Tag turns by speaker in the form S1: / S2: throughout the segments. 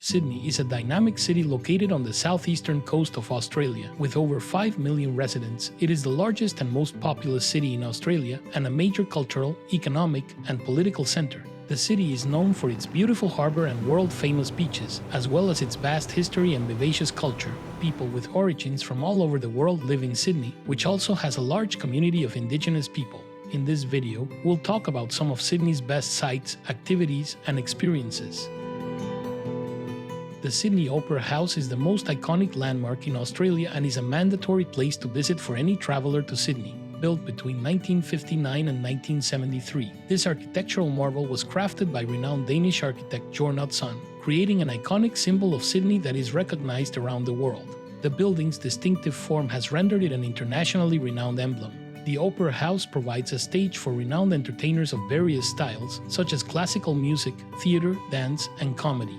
S1: Sydney is a dynamic city located on the southeastern coast of Australia. With over 5 million residents, it is the largest and most populous city in Australia and a major cultural, economic, and political center. The city is known for its beautiful harbour and world-famous beaches, as well as its vast history and vivacious culture. People with origins from all over the world live in Sydney, which also has a large community of Indigenous people. In this video, we'll talk about some of Sydney's best sights, activities, and experiences. The Sydney Opera House is the most iconic landmark in Australia and is a mandatory place to visit for any traveller to Sydney. Built between 1959 and 1973, this architectural marvel was crafted by renowned Danish architect Jorn Utzon, creating an iconic symbol of Sydney that is recognized around the world. The building's distinctive form has rendered it an internationally renowned emblem. The Opera House provides a stage for renowned entertainers of various styles, such as classical music, theatre, dance, and comedy.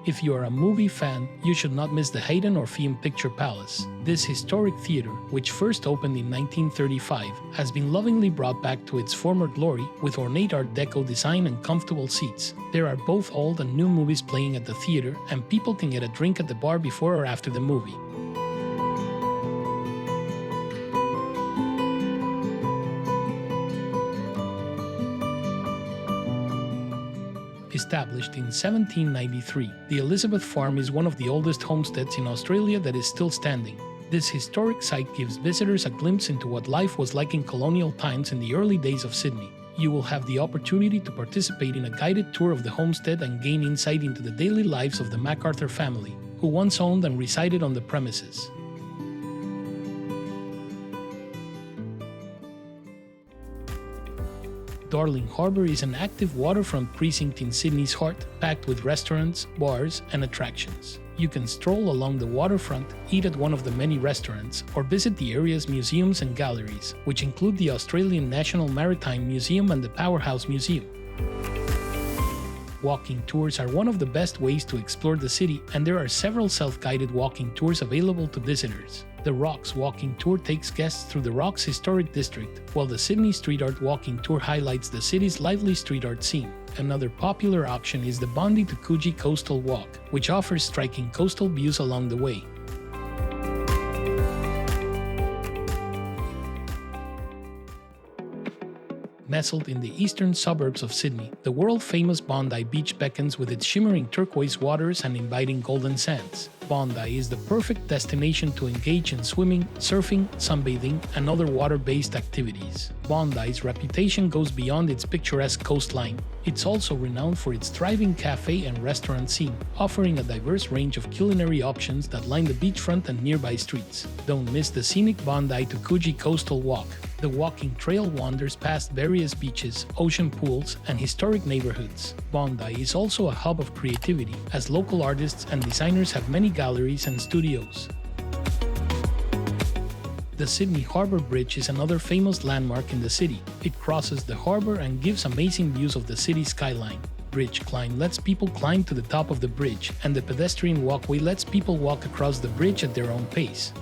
S1: If you are a movie fan, you should not miss the Hayden Orpheum Picture Palace. This historic theatre, which first opened in 1935, has been lovingly brought back to its former glory with ornate Art Deco design and comfortable seats. There are both old and new movies playing at the theatre, and people can get a drink at the bar before or after the movie. Established in 1793, the Elizabeth Farm is one of the oldest homesteads in Australia that is still standing. This historic site gives visitors a glimpse into what life was like in colonial times in the early days of Sydney. You will have the opportunity to participate in a guided tour of the homestead and gain insight into the daily lives of the MacArthur family, who once owned and resided on the premises. Darling Harbour is an active waterfront precinct in Sydney's heart, packed with restaurants, bars, and attractions. You can stroll along the waterfront, eat at one of the many restaurants, or visit the area's museums and galleries, which include the Australian National Maritime Museum and the Powerhouse Museum. Walking tours are one of the best ways to explore the city, and there are several self-guided walking tours available to visitors. The Rocks Walking Tour takes guests through the Rocks Historic District, while the Sydney Street Art Walking Tour highlights the city's lively street art scene. Another popular option is the Bondi to Quay Coastal Walk, which offers striking coastal views along the way. Nestled in the eastern suburbs of Sydney, the world-famous Bondi Beach beckons with its shimmering turquoise waters and inviting golden sands. Bondi is the perfect destination to engage in swimming, surfing, sunbathing, and other water-based activities. Bondi's reputation goes beyond its picturesque coastline. It's also renowned for its thriving cafe and restaurant scene, offering a diverse range of culinary options that line the beachfront and nearby streets. Don't miss the scenic Bondi to Quay Coastal Walk. The walking trail wanders past various beaches, ocean pools, and historic neighborhoods. Bondi is also a hub of creativity, as local artists and designers have many galleries and studios. The Sydney Harbour Bridge is another famous landmark in the city. It crosses the harbour and gives amazing views of the city skyline. Bridge climb lets people climb to the top of the bridge, and the pedestrian walkway lets people walk across the bridge at their own pace.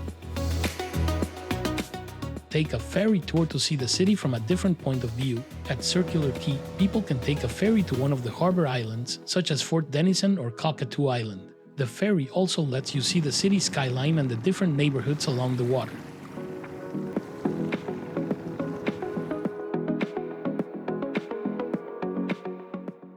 S1: Take a ferry tour to see the city from a different point of view. At Circular Quay, people can take a ferry to one of the harbour islands, such as Fort Denison or Cockatoo Island. The ferry also lets you see the city skyline and the different neighbourhoods along the water.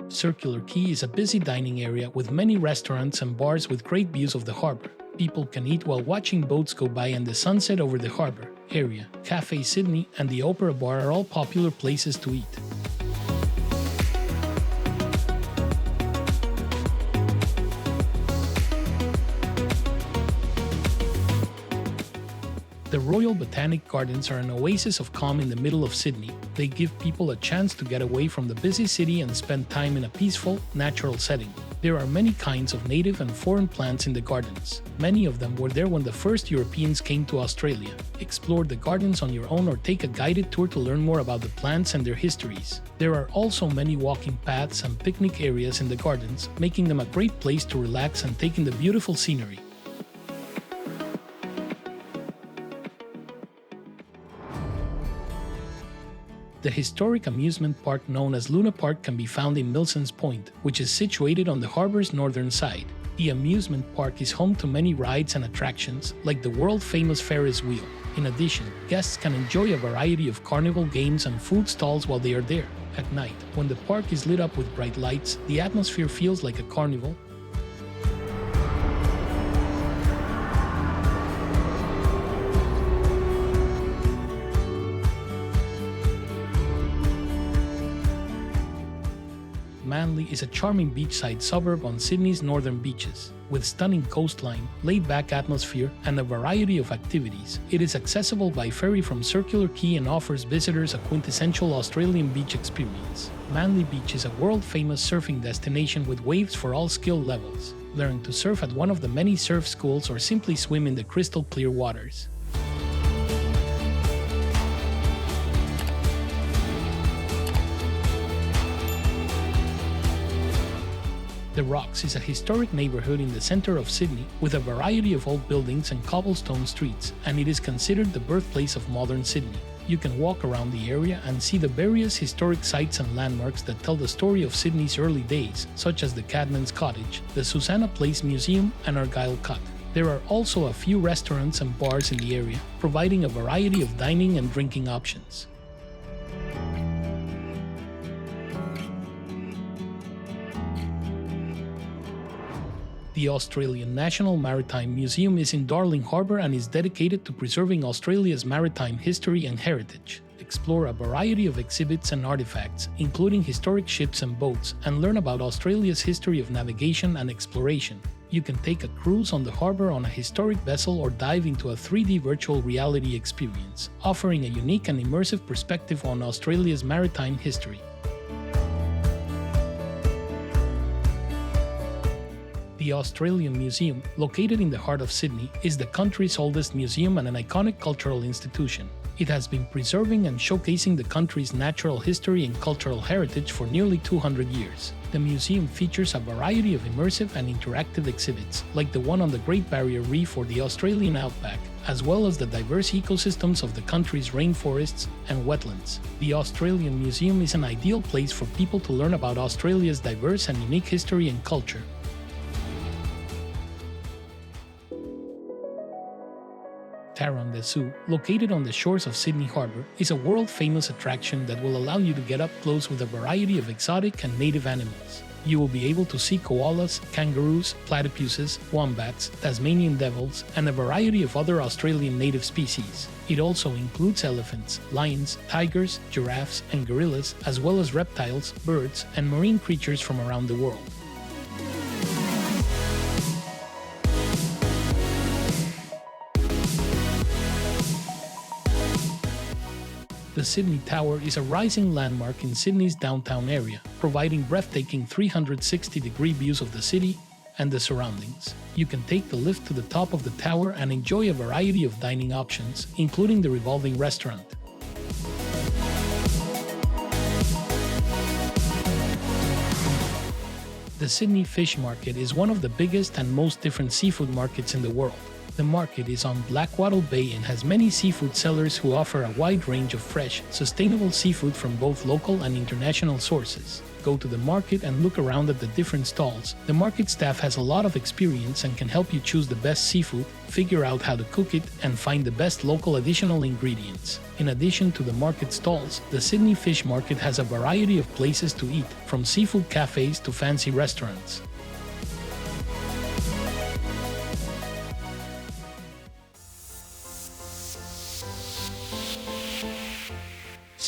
S1: Circular Quay is a busy dining area with many restaurants and bars with great views of the harbour. People can eat while watching boats go by and the sunset over the harbour area. Cafe Sydney and the Opera Bar are all popular places to eat. The Royal Botanic Gardens are an oasis of calm in the middle of Sydney. They give people a chance to get away from the busy city and spend time in a peaceful, natural setting. There are many kinds of native and foreign plants in the gardens. Many of them were there when the first Europeans came to Australia. Explore the gardens on your own or take a guided tour to learn more about the plants and their histories. There are also many walking paths and picnic areas in the gardens, making them a great place to relax and take in the beautiful scenery. The historic amusement park known as Luna Park can be found in Milsons Point, which is situated on the harbor's northern side. The amusement park is home to many rides and attractions, like the world-famous Ferris wheel. In addition, guests can enjoy a variety of carnival games and food stalls while they are there. At night, when the park is lit up with bright lights, the atmosphere feels like a carnival. Manly is a charming beachside suburb on Sydney's northern beaches. With stunning coastline, laid-back atmosphere, and a variety of activities, it is accessible by ferry from Circular Quay and offers visitors a quintessential Australian beach experience. Manly Beach is a world-famous surfing destination with waves for all skill levels. Learn to surf at one of the many surf schools or simply swim in the crystal-clear waters. The Rocks is a historic neighborhood in the center of Sydney with a variety of old buildings and cobblestone streets, and it is considered the birthplace of modern Sydney. You can walk around the area and see the various historic sites and landmarks that tell the story of Sydney's early days, such as the Cadman's Cottage, the Susanna Place Museum, and Argyle Cut. There are also a few restaurants and bars in the area, providing a variety of dining and drinking options. The Australian National Maritime Museum is in Darling Harbour and is dedicated to preserving Australia's maritime history and heritage. Explore a variety of exhibits and artifacts, including historic ships and boats, and learn about Australia's history of navigation and exploration. You can take a cruise on the harbour on a historic vessel or dive into a 3D virtual reality experience, offering a unique and immersive perspective on Australia's maritime history. The Australian Museum, located in the heart of Sydney, is the country's oldest museum and an iconic cultural institution. It has been preserving and showcasing the country's natural history and cultural heritage for nearly 200 years. The museum features a variety of immersive and interactive exhibits, like the one on the Great Barrier Reef or the Australian outback, as well as the diverse ecosystems of the country's rainforests and wetlands. The Australian Museum is an ideal place for people to learn about Australia's diverse and unique history and culture. Taronga Zoo, located on the shores of Sydney Harbour, is a world-famous attraction that will allow you to get up close with a variety of exotic and native animals. You will be able to see koalas, kangaroos, platypuses, wombats, Tasmanian devils, and a variety of other Australian native species. It also includes elephants, lions, tigers, giraffes, and gorillas, as well as reptiles, birds, and marine creatures from around the world. The Sydney Tower is a rising landmark in Sydney's downtown area, providing breathtaking 360-degree views of the city and the surroundings. You can take the lift to the top of the tower and enjoy a variety of dining options, including the revolving restaurant. The Sydney Fish Market is one of the biggest and most different seafood markets in the world. The market is on Blackwattle Bay and has many seafood sellers who offer a wide range of fresh, sustainable seafood from both local and international sources. Go to the market and look around at the different stalls. The market staff has a lot of experience and can help you choose the best seafood, figure out how to cook it, and find the best local additional ingredients. In addition to the market stalls, the Sydney Fish Market has a variety of places to eat, from seafood cafes to fancy restaurants.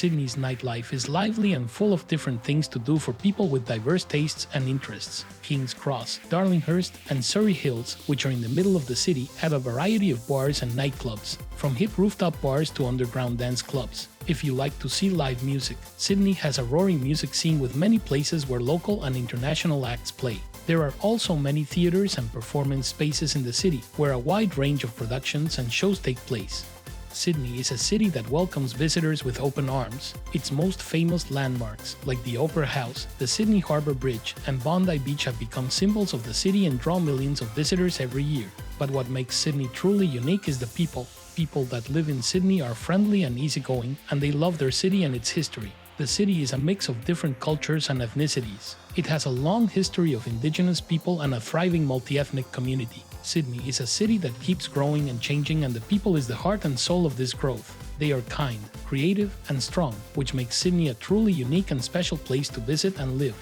S1: Sydney's nightlife is lively and full of different things to do for people with diverse tastes and interests. King's Cross, Darlinghurst, and Surrey Hills, which are in the middle of the city, have a variety of bars and nightclubs, from hip rooftop bars to underground dance clubs. If you like to see live music, Sydney has a roaring music scene with many places where local and international acts play. There are also many theaters and performance spaces in the city, where a wide range of productions and shows take place. Sydney is a city that welcomes visitors with open arms. Its most famous landmarks, like the Opera House, the Sydney Harbour Bridge, and Bondi Beach have become symbols of the city and draw millions of visitors every year. But what makes Sydney truly unique is the people. People that live in Sydney are friendly and easygoing, and they love their city and its history. The city is a mix of different cultures and ethnicities. It has a long history of indigenous people and a thriving multi-ethnic community. Sydney is a city that keeps growing and changing, and the people is the heart and soul of this growth. They are kind, creative, and strong, which makes Sydney a truly unique and special place to visit and live.